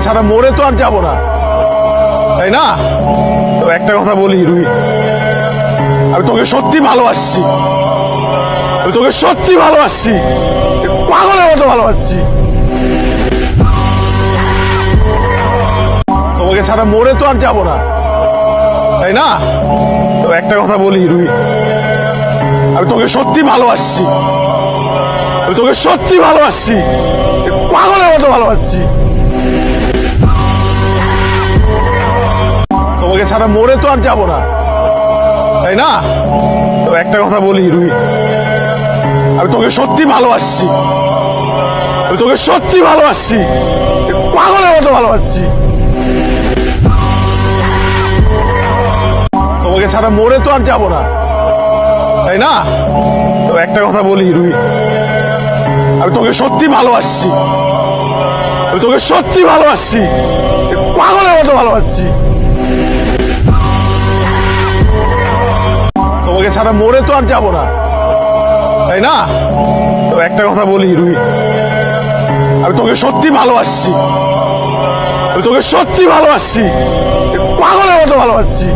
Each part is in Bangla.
ছাড়া মরে তো আর যাব না, তাই না? তো একটা কথা বলি রুহি, আমি তোকে সত্যি ভালোবাসছি, আমি তোকে সত্যি ভালোবাসছি, পাগলের মতো ভালোবাসছি। তোমাকে ছাড়া মরে তো আর যাব না, তাই না? তো একটা কথা বলি রুহি, আমি তোকে সত্যি ভালোবাসছি, আমি তোকে সত্যি ভালোবাসছি, পাগলের মতো ভালোবাসছি। তোমাকে ছাড়া মরে তো আর যাব না, তাই না? তো একটা কথা বলি রুহি, আমি তোকে সত্যি ভালোবাসছি, আমি তোকে সত্যি ভালোবাসছি, পাগলের মতো ভালোবাসছি। তোমাকে ছাড়া মরে তো আর যাব না, তাই না? তো একটা কথা বলি রুহি, আমি তোকে সত্যি ভালোবাসছি, আমি তোকে সত্যি ভালোবাসছি, পাগলের মতো ভালোবাসছি। তোমাকে ছাড়া মরে তো আর যাব না, তাই না? তো একটা কথা বলি রুহি, আমি তোকে সত্যি ভালোবাসছি, আমি তোকে সত্যি ভালোবাসছি, পাগলের মতো ভালোবাসছি।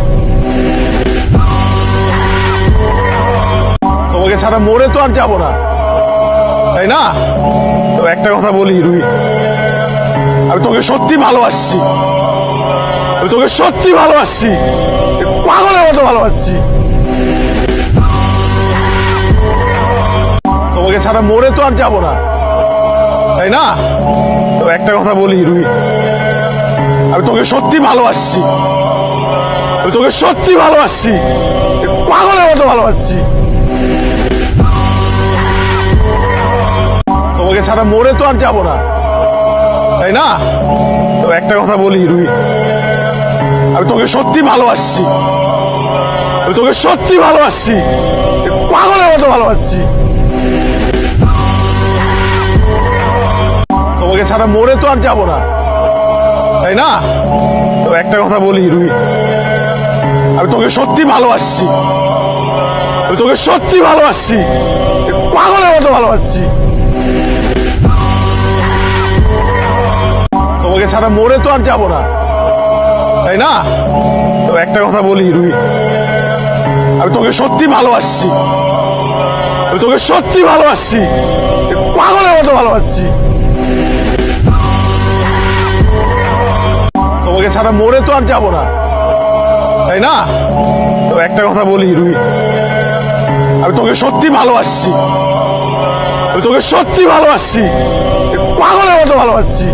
তোমাকে ছাড়া মরে তো আর যাব না, তাই না? তো একটা কথা বলি রুহি, আমি তোকে সত্যি ভালোবাসছি, আমি তোকে সত্যি ভালোবাসছি, পাগলের মতো ভালোবাসছি। তোমাকে ছাড়া মরে তো আর যাব না, তাই না? তো একটা কথা বলি রুহি, আমি তোকে সত্যি ভালোবাসছি, আমি তোকে সত্যি ভালোবাসছি, পাগলের মতো ভালোবাসছি। তোমাকে ছাড়া মরে তো আর যাব না, তাই না? তো একটা কথা বলি রুহি, আমি তোকে সত্যি ভালোবাসছি, আমি তোকে সত্যি ভালোবাসছি, পাগলের মতো ভালোবাসছি। তোমাকে ছাড়া মরে তো আর যাব না, তাই না? তো একটা কথা বলি রুহি, আমি তোকে সত্যি ভালোবাসছি, আমি তোকে সত্যি ভালোবাসছি, পাগলের মতো ভালোবাসছি। তোমাকে ছাড়া মরে তো আর যাব না, তাই না? তো একটা কথা বলি রুহি, আমি তোকে সত্যি ভালোবাসছি, আমি তোকে সত্যি ভালোবাসছি, পাগলের মতো ভালোবাসছি। তোমাকে ছাড়া মরে তো আর যাব না, তাই না? তো একটা কথা বলি রুহি, আমি তোকে সত্যি ভালোবাসছি, আমি তোকে সত্যি ভালোবাসছি, পাগলের মতো ভালোবাসছি।